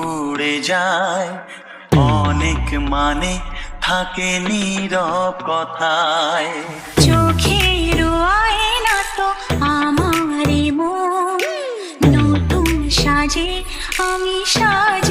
উড়ে যায়, অনেক মানে থাকে নীরব কথায়। চোখের আয়না তো আমারই মন, নতুন সাজে আমি সাজ